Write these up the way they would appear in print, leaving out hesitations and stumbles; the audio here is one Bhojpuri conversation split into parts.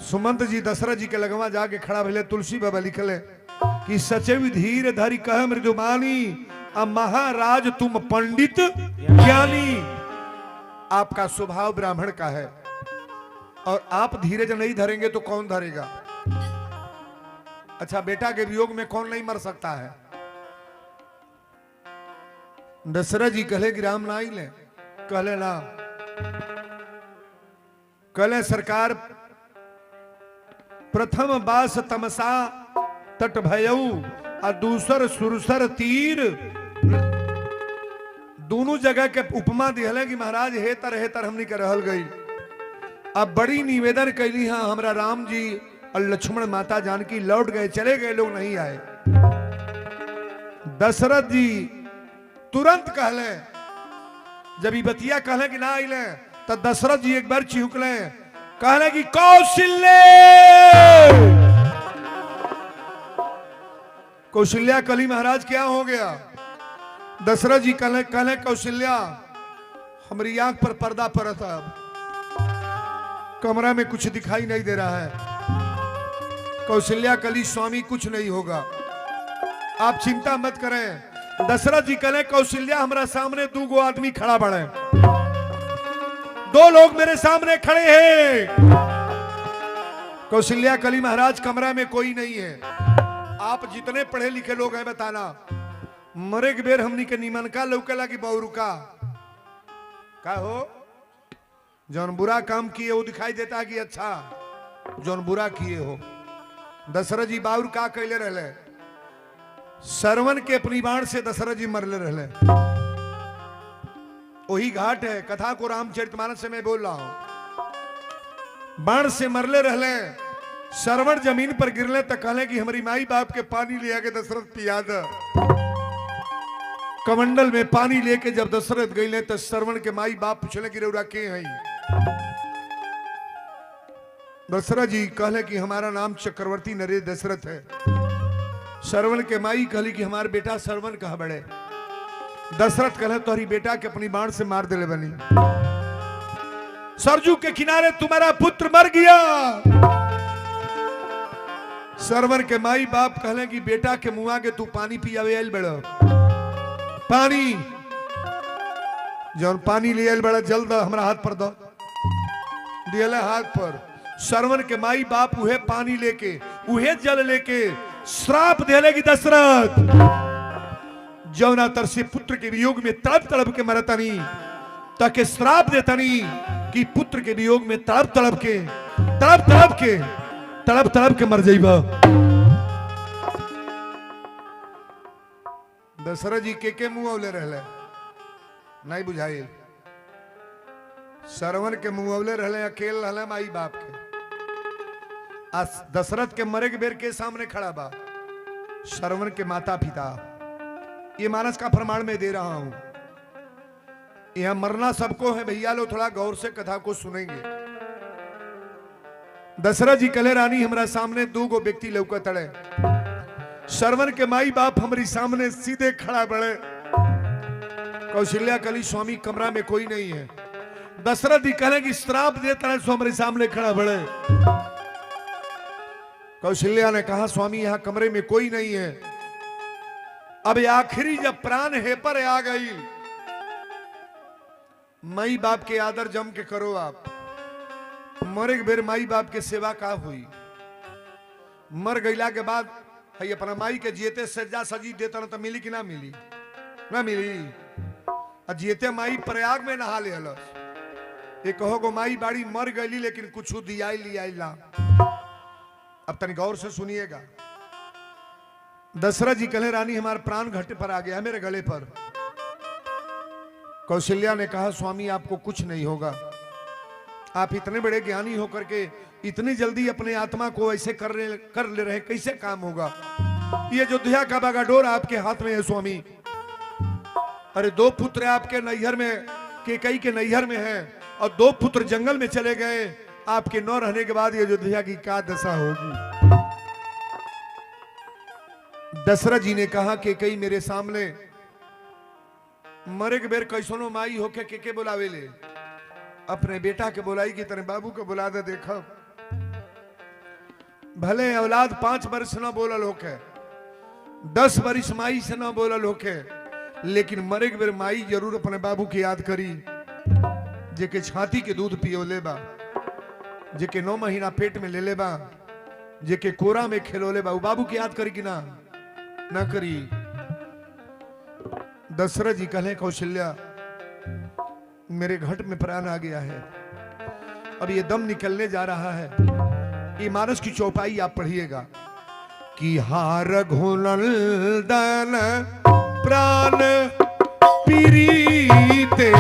सुमंत जी दशरथ जी के लगवा जाके खड़ा भले। तुलसी बाबा लिखले कि सचेव धीर धरि कह मृदुमानी, अब महाराज तुम पंडित ज्ञानी। आपका स्वभाव ब्राह्मण का है और आप धीरज नहीं धरेंगे तो कौन धरेगा। अच्छा, बेटा के वियोग में कौन नहीं मर सकता है। दशरथ जी कहले कि राम नाई ले, कहले ना, कहले सरकार प्रथम बास तमसा तट भयऊ और दूसर सुरसर तीर। दोनों जगह के उपमा दिहले कि महाराज हेतर हमनी के रहल गई। अब बड़ी निवेदन कैली हाँ, हमरा राम जी और लक्ष्मण माता जानकी लौट गए, चले गए, लोग नहीं आए। दशरथ जी तुरंत कहले, जब ये बतिया कहले कि ना आइले, तो दशरथ जी एक बार चिहुकले, कहले कि कौशल्य। कौशल्या कली महाराज क्या हो गया। दशरथ जी कहले कौशल्या हमारी आंख पर पर्दा पड़ा था, कमरा में कुछ दिखाई नहीं दे रहा है। कौशल्या कली स्वामी कुछ नहीं होगा, आप चिंता मत करें। दशरथ जी कहले कौशल्या हमारा सामने दो गो आदमी खड़ा बड़े, दो लोग मेरे सामने खड़े हैं। कौशल्या कली महाराज कमरा में कोई नहीं है, आप जितने पढ़े लिखे लोग हैं बताना। मरे के बेर हमनी के निमन का लौकेला की बहुरू का हो। जौन बुरा काम किए वो दिखाई देता कि अच्छा, जौन बुरा किए हो। दशरथ जी बाउर का कैले रहले, सरवन के अपनी बाण से दशरथ जी मरले रहले। वही घाट है, कथा को रामचरितमानस से मैं बोल रहा हूं। बाण से मरले रहले, सरवण जमीन पर गिरले तो कहले कि हमारी माई बाप के पानी ले आके दशरथ पिया दे। कमंडल में पानी लेके जब दशरथ गईले तो सरवण के माई बाप पूछले कि रउरा के हई। दशरथ जी कहले कि हमारा नाम चक्रवर्ती नरेश दशरथ है। सरवण के माई कहली कि हमारे बेटा सरवण कहा बड़े। दशरथ कहले तोहरी बेटा के अपनी बाण से मार देले बनी। सरजू के किनारे तुम्हारा पुत्र मर गया। सरवन के माई बाप कहले कि बेटा के मुआ के तू पानी पियावे आयल बड़ा। पानी जौन पानी ले आयल बड़ा, जल्द हमरा हाथ पर दो। दियले हाथ पर। सरवन के माई बाप उहे पानी लेके, उहे जल लेके श्राप देले कि दशरथ जौना तर से पुत्र के वियोग में तड़प तड़प के मरतनी, ताकि श्राप देतनी कि पुत्र के वियोग में तड़प तड़प के मर जाइबा। दशरथ जी के मुंह अवले रहले नहीं बुझाइल। सरवन के मुंह अवले रहले, अकेले रहले माई बाप के। आज दशरथ के मरे के बेर के सामने खड़ा बा सरवन के माता पिता। ये मानस का प्रमाण मैं दे रहा हूं। यहां मरना सबको है भैया, लोग थोड़ा गौर से कथा को सुनेंगे। दशरथ जी कले रानी हमारा सामने दो गो व्यक्ति लौकत तड़े। सरवन के माई बाप हमारी सामने सीधे खड़ा बड़े। कौशल्या कली स्वामी कमरा में कोई नहीं है। दशरथ जी कहे कि श्राप देता है सो हमारे सामने खड़ा बड़े। कौशल्या ने कहा स्वामी यहां कमरे में कोई नहीं है। अब आखिरी जब प्राण है पर आ गई, माई बाप के आदर जम के करो। आप मरे के बेर माई बाप के सेवा का हुई। मर गईला के बाद है अपना माई के जियते सज्जा सजी देता ना तो मिली कि ना मिली, ना मिली। और जियते माई प्रयाग में नहा ले हलस। ये कहो गो माई बाड़ी मर गई लेकिन कुछ दिया लिया। अब तनी गौर से सुनिएगा। दशरथ जी कहे रानी हमारे प्राण घटे पर आ गया मेरे गले पर। कौशल्या ने कहा स्वामी आपको कुछ नहीं होगा। आप इतने बड़े ज्ञानी होकर के इतनी जल्दी अपने आत्मा को ऐसे कर ले रहे, कैसे काम होगा। ये अयोध्या का बागाडोर आपके हाथ में है स्वामी। अरे दो पुत्र आपके नैहर में, केकई के नैहर में है, और दो पुत्र जंगल में चले गए। आपके न रहने के बाद ये अयोध्या की क्या दशा होगी। दशरथ जी ने कहा केकई मेरे सामने मरे के बेर कैसनो माई होके के बुलावे ले। अपने बेटा के बुलाई कि तेरे बाबू को बुला दे। देखो भले औलाद 5 वर्ष न बोलल होके, 10 वर्ष माई से न बोलल होके, लेकिन मरे के बेर माई जरूर अपने बाबू की याद करी, जेके छाती के दूध पियो लेबा, जेके 9 महीना पेट में ले लेबा, जेके कोरा में खेलो लेबा, वो बाबू की याद करी कि ना करी। दशरथ जी कहले कौशल्या मेरे घट में प्राण आ गया है, अब ये दम निकलने जा रहा है। ये मानस की चौपाई आप पढ़िएगा कि हार घुनंदन प्राण पीरीते,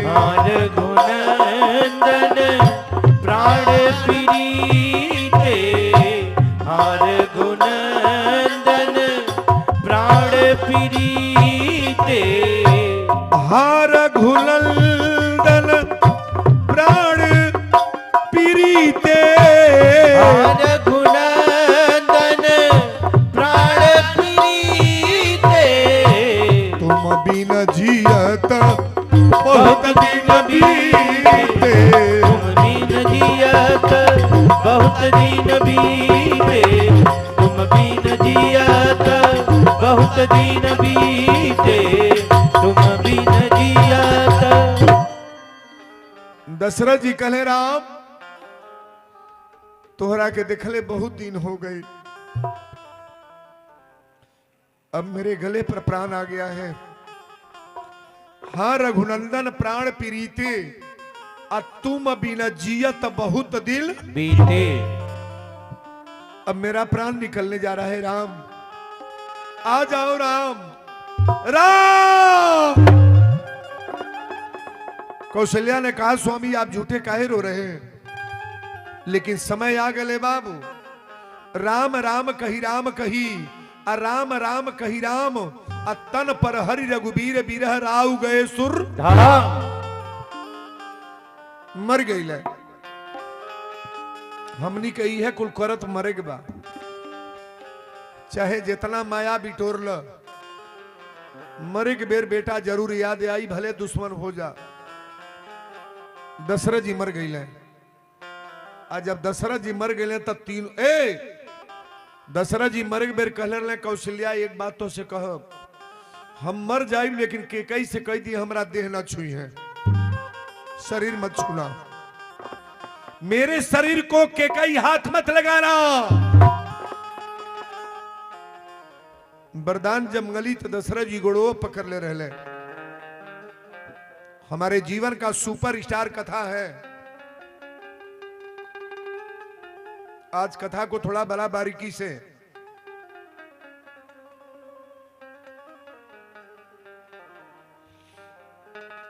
हार घुनंदन प्राण पीरीते, हार घुनंदन प्राण पीरीते, हार घुनंदन प्राण पीरीते, हार घुनंदन प्राण पीरीते, तुम बिन जियत बहुत दिन बीते, तुम बिन जियत बहुत दिन बीते, तुम बिन जियत बहुत दिन बीते, तुम बिन जियत। दशरथ जी कहले राम तोहरा के देखले बहुत दिन हो गए, अब मेरे गले पर प्राण आ गया है। हाँ रघुनंदन प्राण पीरीते, तुम बिना जियत बहुत दिल बीते, अब मेरा प्राण निकलने जा रहा है। राम आ जाओ राम, राम। कौशल्या ने कहा स्वामी आप झूठे काहे रो रहे हैं, लेकिन समय आ गए बाबू। राम राम कही राम कही, राम राम कही राम, तन पर हरि रघुबीर बिरह राव गए सुर धाम। मर गई ले, हमनी कही है कुल करत मरे के बा, चाहे जितना माया बिटोर ल, मरे के बेर बेटा जरूर याद आई, भले दुश्मन हो जा। दशरथ जी मर गई ले, आज जब दशरथ जी मर गए तब तीन दशरथ जी मर के बेर कहले कौशल्या एक बात तो से कह, हम मर जाए लेकिन केकई से कह दी हमरा देह न छुई है, शरीर मत छूना, मेरे शरीर को केकई हाथ मत लगाना। वरदान जब गली तो दशरथ जी गोड़ो पकड़ ले रहे। हमारे जीवन का सुपर स्टार कथा है। आज कथा को थोड़ा बड़ा बारीकी से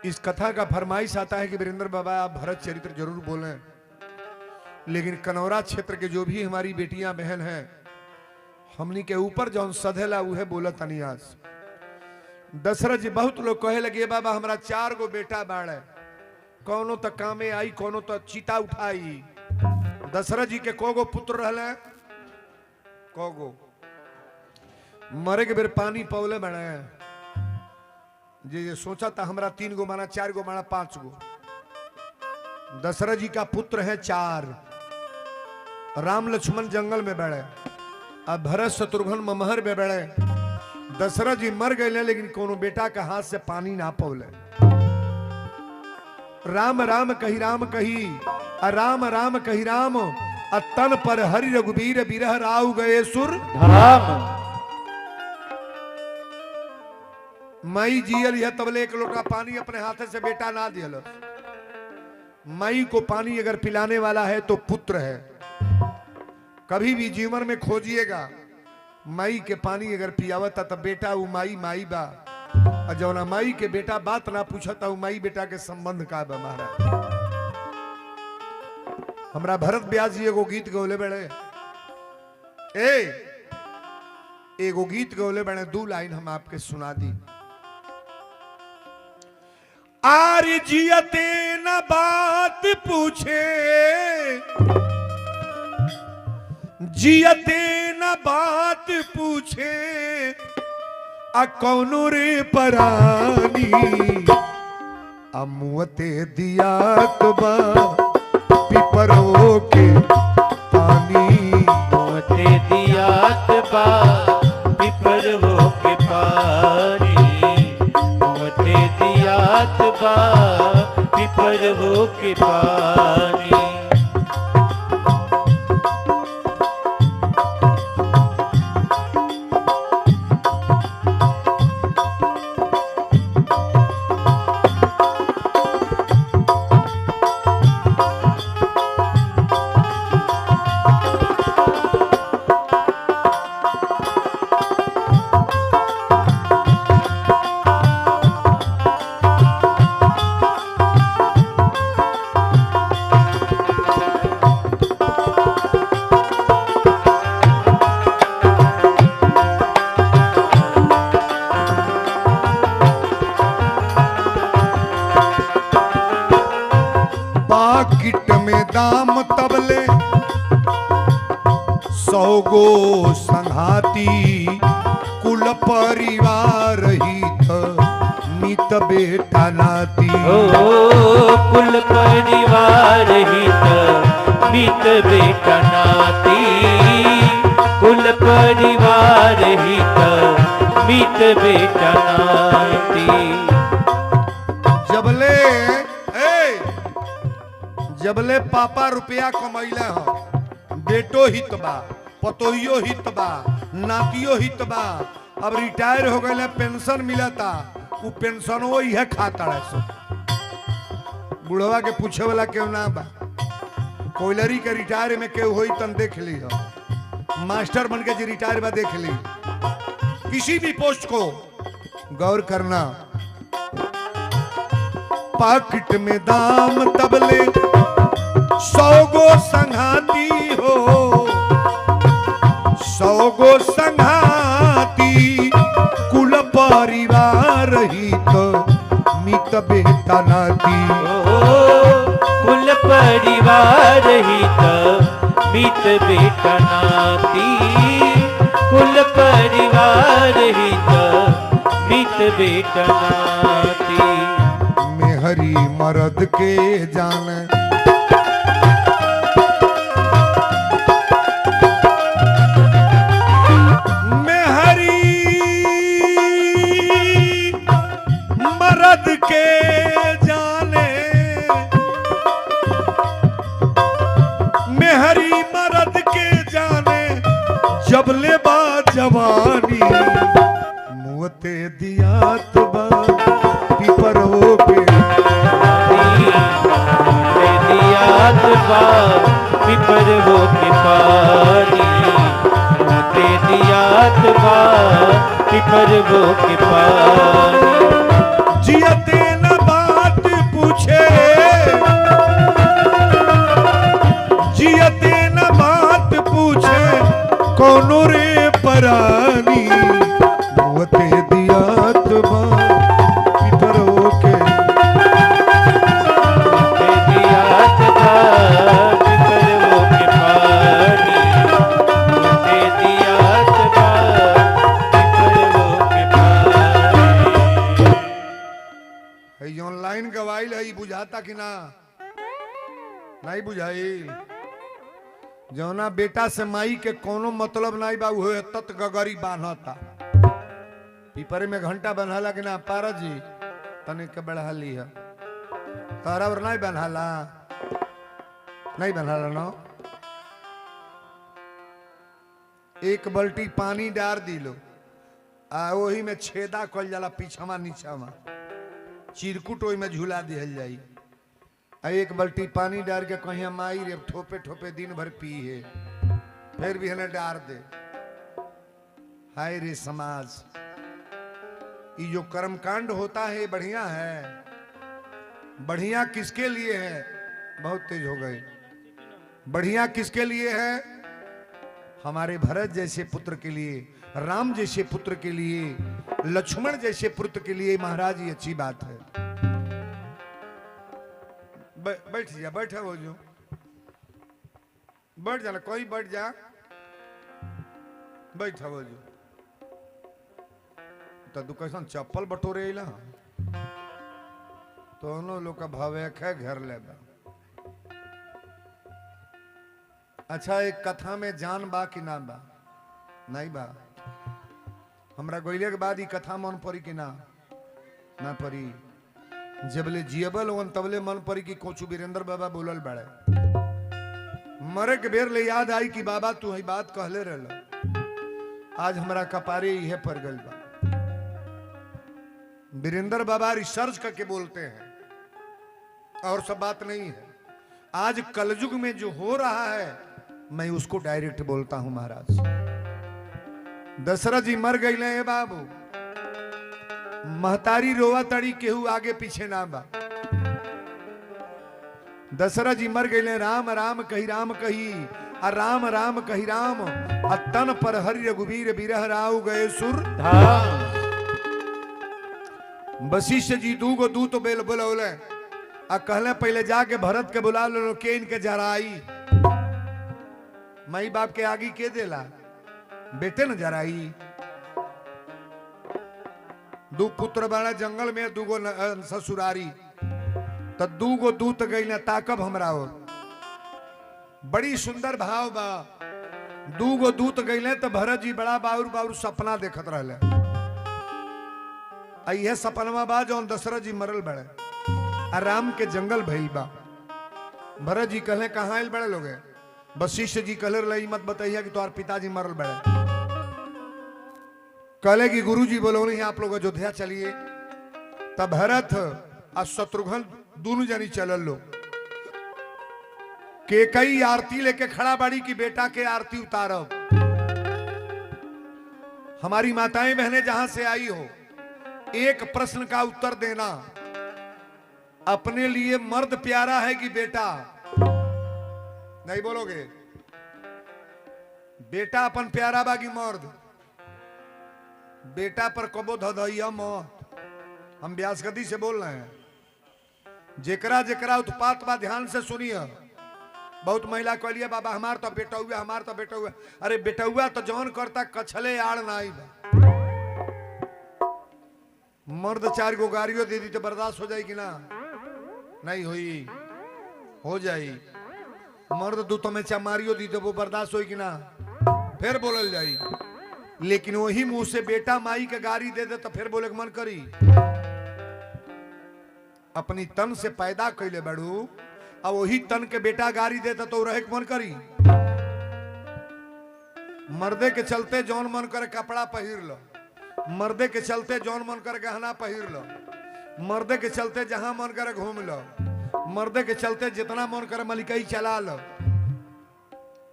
इस कथा का फरमाइश आता है कि वीरेंद्र बाबा आप भरत चरित्र जरूर बोलें, लेकिन कनौरा क्षेत्र के जो भी हमारी बेटियां बहन हैं, हमनी के ऊपर जौन सधेला उहे बोला तनी। आज दशरथ जी बहुत लोग कहे लगे बाबा हमारा 4 गो बेटा बाड़े, कौनो तो कामे आई, कौनो तो चीता उठाई। दशरथ जी के कोगो पुत्र रहले, कोगो मरे के बेर पानी पौले बने, जे सोचा था हमरा 3 गो माना, 4 गो माना, 5 गो। दशरथ जी का पुत्र है 4, राम लक्ष्मण जंगल में बैठे, अब भरत शत्रुघ्न ममहर में बैठे। दशरथ जी मर गए लेकिन कोनो बेटा का हाथ से पानी ना पौले। राम राम कही राम कही, राम राम कही राम, तन पर हरि रघुबीर बिरह राव गए सुर धाम। माई जियल यह तबले 1 लोटा पानी अपने हाथ से बेटा ना दियल। माई को पानी अगर पिलाने वाला है तो पुत्र है। कभी भी जीवन में खोजिएगा, माई के पानी अगर पियावता तब बेटा वो माई माई बा, और जौना माई के बेटा बात ना पूछता वो माई बेटा के संबंध का बा। महाराज हमरा भरत व्यास जी एगो गीत गौले बड़े, एगो गीत गौले बड़े, 2 लाइन हम आपके सुना दी। आर्य जियते न बात पूछे, जियते न बात पूछे, कौनो रे परानी, अमुअते दिया तो पिपरों के पानी। सौ गो संघाती कुल परिवार हित मित बेटा नाती। ओ कुल परिवार हित मित बेटा नाती, कुल परिवार हित मित बेटा नाती। जबले पापा रुपया कमैले ह बेटो हित बा, पतोहियो हित बा, नातियो हित बा। अब रिटायर हो गए पेंशन मिलता, वो पेंशन वो ही है खाता है सब। बुढ़वा के पूछे वाला क्यों ना बा? कोयलरी के रिटायर में क्यों होई तन देख ली हो। मास्टर बन के जी रिटायर बा देख ली। किसी भी पोस्ट को गौर करना। पाकिट में दाम तबले 100 गो संघाती हो, 100 गो संघाती कुल परिवार हित मित बेटा नाती। कुल परिवार हित मित बेटा नाती, कुल परिवार हित मित बेटा नाती। मेहरी मर्द के जान के जाने, मेहरी मर्द के जाने जबले बा जवानी मुँहते दियात बा पिपरो पे दियात बा पिपरो के पानी, मुँहते दियात बा पिपरो के पानी। जियते न बात पूछे, जियते न बात पूछे कौनो रे परानी मुँहते दियात बा पिपरो के। दियात बा पिपरो के पानी, मुँहते दियात बा पिपरो के पानी। ऑनलाइन गवाइल है बुझाता कि ना? नहीं बुझाई। जौना बेटा से माई के कोनो मतलब नहीं बा उहे तत गगरी बांधता। पीपरे में घंटा बंधाला कि ना? पारा जी तनिक के बढ़ा ली है तारा और नहीं बंधाला, नहीं बंधाला ना। एक बाल्टी पानी डार दिलो आ वही में छेदा कल जाला पीछामा नीचामा, चिरकुट ओई में झूला दिहल जाई। एक बाल्टी पानी डाल के कहीं माई रे ठोपे ठोपे दिन भर पी है, फिर भी हमें डार दे। हाय रे समाज, ये जो कर्मकांड होता है बढ़िया है। बढ़िया किसके लिए है? बहुत तेज हो गए। बढ़िया किसके लिए है? हमारे भरत जैसे पुत्र के लिए, राम जैसे पुत्र के लिए, लक्ष्मण जैसे पुत्र के लिए महाराज ये अच्छी बात है। बैठ जा, बैठा हो जो बैठ जाना, कोई बैठ जा, बैठा हो जो। तो कैसा चप्पल बटोरे ला दोनों लोग का भवेक है घर ले बा। अच्छा, एक कथा में जान बा कि ना बा? नहीं बा। हमरा गोइले के बाद ही कथा मन पड़ी कि ना? ना पड़ी। जबले जियबल वन तबले मन पड़ी कि कोचू वीरेंद्र बाबा बोलल बड़े। मरे के बेर ले याद आई कि बाबा तू ही बात कहले रहल। आज हमरा कपारे यह पर गल बा। वीरेंद्र बाबा रिसर्च करके बोलते हैं और सब बात नहीं है। आज कलयुग में जो हो रहा है मैं उसको डायरेक्ट बोलता हूं महाराज। दशरथ जी मर गई ले बाबू, महतारी रोवा तड़ी केहू आगे पीछे ना बा। दशरथ जी मर गए, राम राम कही आ राम राम कही राम आ तन पर हरि रघुवीर बिरह राव गए सुर धाम। वशिष्ठ जी दूगो दूत बेल बोले आ कहले पहले जाके भरत के बुला लो के इनके जराई। माई बाप के आगे के देला बेटे नजर आई। दू पुत्र बाड़ा जंगल में, दूगो ससुरारी, तो दूगो दूत गई ना ताकब हमरा और। बड़ी सुंदर भाव बा। दूगो दूत गईले तो भरत जी बड़ा बाउर बाउर सपना देखत रहले। यह सपनवा बा जौन दशरथ जी मरल बड़े, आराम के जंगल भइल बा। भरत जी कहले कहाँ आयल बड़े लोगे? वशिष्ठ जी कहले रही मत बताइए कि तुम्हारे पिताजी मरल बड़े। कहले कि गुरु जी बोलो नहीं आप लोग अयोध्या चलिए। तब भरत और शत्रुघ्न दोनों जनी चलल लो। के कई आरती लेके खड़ा बाड़ी की बेटा के आरती उतारब। हमारी माताएं बहनें जहां से आई हो, एक प्रश्न का उत्तर देना। अपने लिए मर्द प्यारा है कि बेटा? नहीं बोलोगे? बेटा अपन प्यारा बागी मर्द? बेटा पर कबो धधैया मत। हम व्यासगति से बोल रहे हैं। जेकरा जेकरा उत्पात बा ध्यान से सुनिए। बहुत महिला कहलिए बाबा हमार तो बेटा हुआ, हमार तो बेटा हुआ। अरे बेटा हुआ तो जौन करता कछले आड़ नाई बा। मर्द 4 गो गाड़ियों दे दी तो बर्दाश्त हो जाएगी ना? नहीं हुई, हो जाई। मर्द दूतों में चमारियो दी तो वो बर्दाश्त होगी ना? फिर बोलल जाई। लेकिन वही मुंह से बेटा माई के गाड़ी दे दे तो फिर बोले मन करी। अपनी तन से पैदा कैले बड़ू और वही तन के बेटा गाड़ी देता तो रहे मन करी। मर्दे के चलते जौन मन करे कपड़ा पहिर लो, मर्दे के चलते जौन मन करे गहना पहिर लो, मर्दे के चलते जहां मन करे घूम लो, मर्दे के चलते जितना मन करे मलिकई चला लो,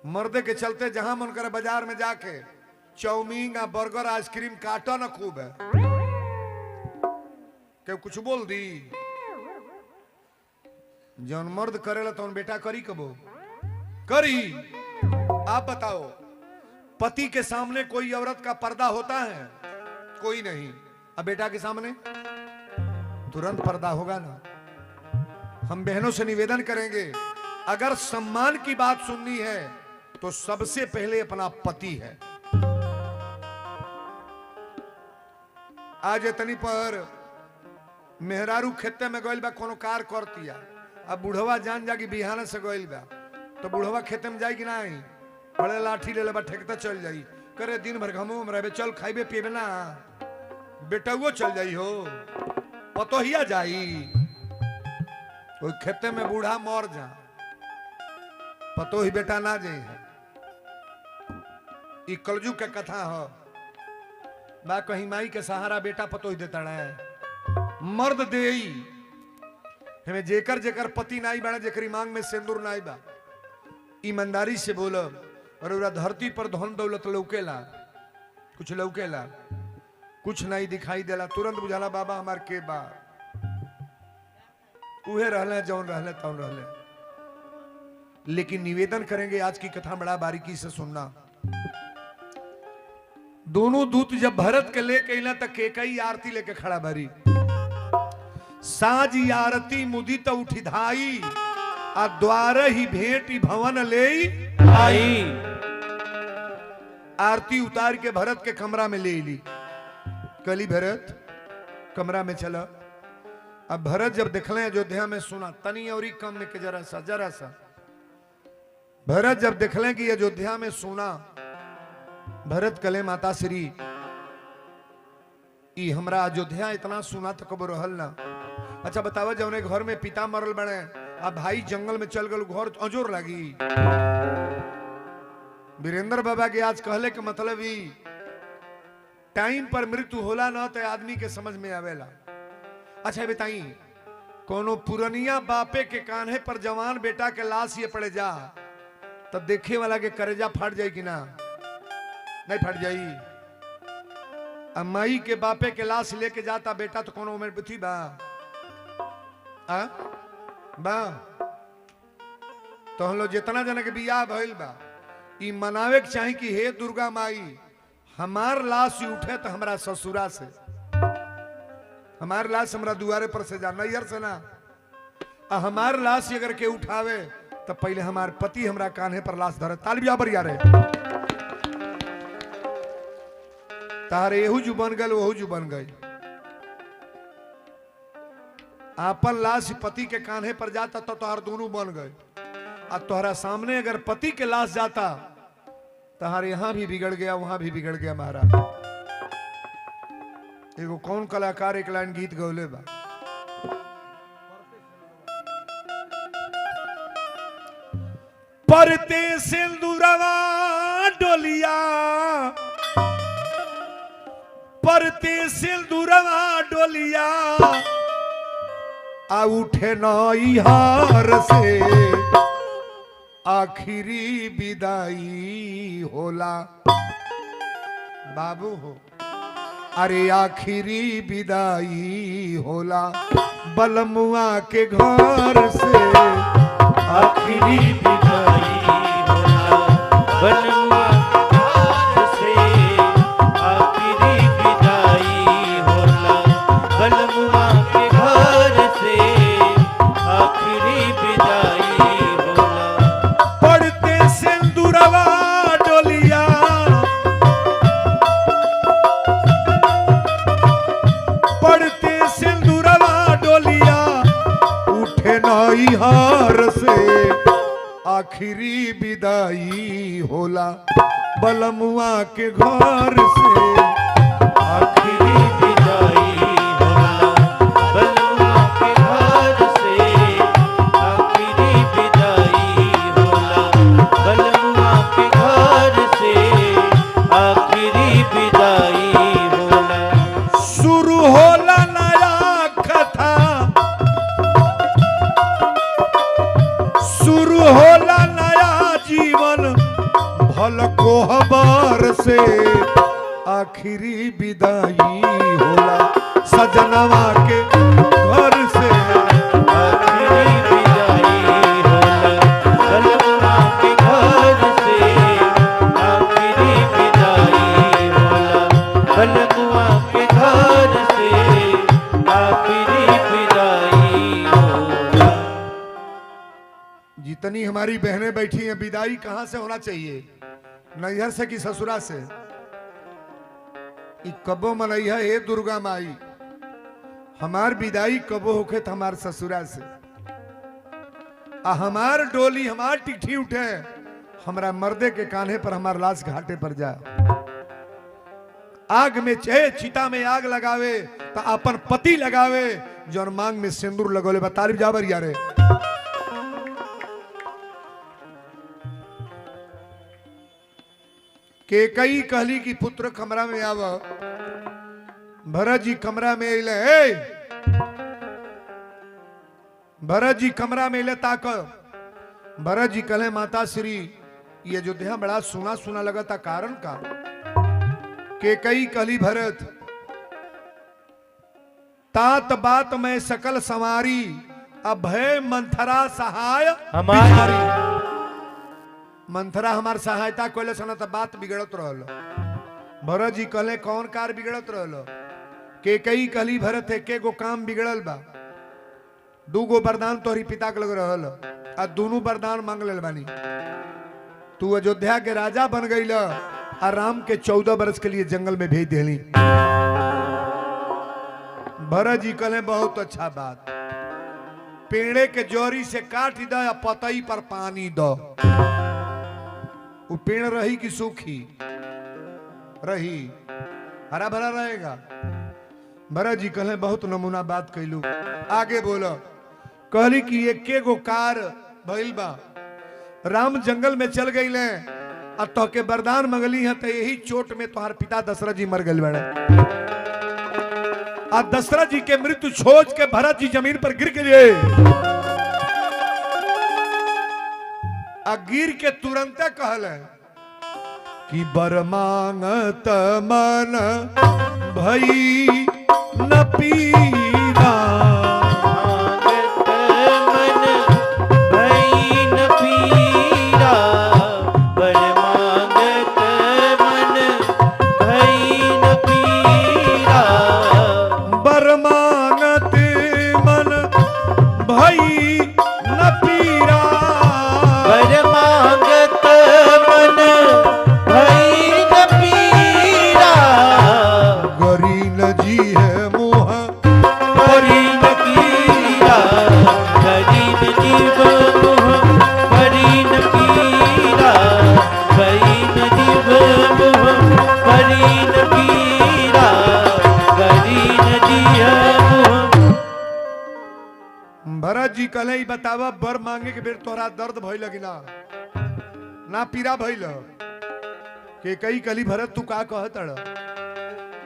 मर्दे के चलते जहां मन करे बाजार में जाके चाउमीन बर्गर आइसक्रीम काटो ना खूब है। क्या कुछ बोल दी? जौन मर्द करेला तो बेटा करी कबो करी? आप बताओ, पति के सामने कोई औरत का पर्दा होता है? कोई नहीं। अब बेटा के सामने तुरंत पर्दा होगा ना। हम बहनों से निवेदन करेंगे, अगर सम्मान की बात सुननी है तो सबसे पहले अपना पति है। आज इतनी पर मेहरारू खेते में गइल बा, कोनो कार करतिया। अब बुढ़वा जान जा कि बिहान से गइल बा तो बुढ़वा खेते में जाई कि ना? बड़े लाठी ले लेबा ठेकता चल जाई। करे दिन भर घमो में रहबे, चल खाइबे पिएबे ना। बेटुओ चल जाई हो, पतोहिया जाई। कोई खेते में बूढ़ा मर जा, पतोही बेटा ना जाई। ई कलजुग के कथा हो बा। कहीं माई के सहारा बेटा पतोही देता है। मर्द देई हमें जेकर जेकर पति नाई बना, जेकरी मांग में सिंदूर नाई बा, ईमानदारी से बोलब। और धरती पर धन दौलत लौकेला, कुछ लौकेला, कुछ नहीं दिखाई देला, तुरंत बुझाला बाबा हमार के बा। उहे रहले जौन रहले तौन रहले। लेकिन निवेदन करेंगे आज की कथा बड़ा बारीकी से सुनना। दोनों दूत जब भरत के लेके अला तक केकई आरती लेके खड़ा भरी। साज आरती मुदित उठी धाई, आ द्वार ही भेंट भवन ले आई। आरती उतार के भरत के कमरा में ले ली। कली भरत कमरा में चला। अब भरत जब देखले अयोध्या में सुना तनी और कम में के जरा सा भरत जब देखले कि अयोध्या में सुना, भरत कले माता श्री ई हमरा अयोध्या इतना सुना तो कब रहल ना। अच्छा बतावा, जौने घर में पिता मरल बने आ भाई जंगल में चल गल, घर अजोर लगी। वीरेंद्र बाबा के आज कहले के मतलब ही टाइम पर मृत्यु होला ना तो आदमी के समझ में आवेला। अच्छा बताई, कोनो पुरनिया बापे के कान्हे पर जवान बेटा के लाश ये पड़े जा तो देखे वाला के करेजा फट जाए कि ना? नहीं फट जाई। अम्माई के बापे के लाश लेके जाता बेटा तो कोनो उम्र थी बा? बा तो हम लोग जितना जने के बियाह भइल बा ई मनावे के चाही कि हे दुर्गा माई हमार लाश उठे तो हमरा ससुरा से, हमार लाश हमरा दुआरे पर से जा, नैहर से ना। हमार लाश अगर के उठावे तब पहले हमार पति हमरा कान्हे पर लाश धरे। ताली बजा बर यार। तारे एहू जू बन गए वहू जू बन गए। आपन लाश पति के कान्हे पर जाता तो तोहर दोनों बन गए। और तोहरा सामने अगर पति के लाश जाता तोहर यहां भी बिगड़ गया वहां भी बिगड़ गया महाराज। एगो कौन कलाकार एक लाइन गीत गौले बा। परते सिंदूरवा डोलिया, परते सिंदूरवा डोलिया, आ उठे नैहर से आखिरी विदाई होला। बाबू हो अरे आखिरी विदाई होला बलमुआ के घर से। आखिरी विदाई होला बलमुआ से, आखिरी विदाई होला बलमुआ के घर से, आखिरी विदाई होला। पढ़ते सिंदूरवा डोलिया, पढ़ते सिंदूरवा डोलिया, उठे नैहर से आखिरी विदाई होला बलमुआ के घर से। आखिरी विदाई होला बलमुआ के घर से, आखिरी विदाई होला बलमुआ के घर से, आखिरी विदाई होला। शुरू होला नया कथा, शुरू होला नया जीवन भल कोहबर से। आखिरी विदाई होला सजनवा के घर से। आखिरी विदाई होला बलमुआ के घर से, आखिरी विदाई होला बलमुआ के घर से, आखिरी विदाई होला। जितनी हमारी बहनें बैठी हैं विदाई कहां से होना चाहिए? नैहर से कि ससुरा से? ई कबो मनैया हे दुर्गा माई, हमार विदाई कबो होखे तो हमार ससुरा से। आ हमार डोली हमार टिकठी उठे हमरा मर्दे के कान्हे पर, हमार लाश घाटे पर जाए। आग में चाहे चिता में आग लगावे तो अपन पति लगावे जौन मांग में सिंदूर लगोले। बताली जाबर यारे। के कई कहली कि पुत्र कमरा में आव। भरत जी कमरा में अले। भरत जी कमरा में अले ताक। भरत जी कहले माता श्री ये अयोध्या बड़ा सुना सुना लगा था, कारण का? के कई कहली भरत तात बात में सकल संवारी, अभय मंथरा सहाय हमारी। मंथरा हमार सहायता कोले सना तो बात बिगड़त रहल। भरत जी कहले कौन कार बिगड़त रहल? के कई कहली भरत है के गो काम बिगड़ल बा। दूगो वरदान तोहरी पिता के लग रहल आ दोनों वरदान मांग लेल बानी। तू अयोध्या के राजा बन गईल आ राम के 14 वर्ष के लिए जंगल में भेज देली। भरत जी कहले बहुत अच्छा बात, पेड़े के जड़ी से काट दो या पतई पर पानी दो। वो पेड़ रही कि सूखी रही? हरा भरा रहेगा। भरत जी कहले बहुत नमूना बात कैलू। आगे बोलो। कहली कि एके गो कार भइल बा, राम जंगल में चल गईले आ तो के वरदान मंगली है तो यही चोट में तुम्हार पिता दशरथ जी मर गए बड़े। आ दशरथ जी के मृत्यु सोच के भरत जी जमीन पर गिर गए। आ गिर के तुरंत कहल कि बर मांगत मन भई न पीरा। भई न पीरा कहले ई बतावा बर मांगे के बेर तोहरा दर्द भइल कि ना पीरा भइल के कई कली भरत तू का कहत अड़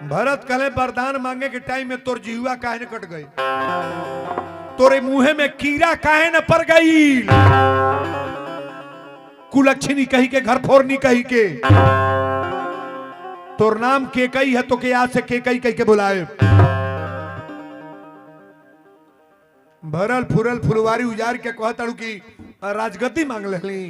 भरत कहले वरदान मांगे के टाइम में तोर जिहुआ काहे न कट गई तोरे मुंहे में कीड़ा काहे न पड़ गई कुलक्षणी कही के घर फोरनी कही के तोर नाम के कई है तो के आज से के कई कही के बुलाए भरल फुरल फुलवारी उजार के कहत अड़ू की राजगद्दी मांग लेली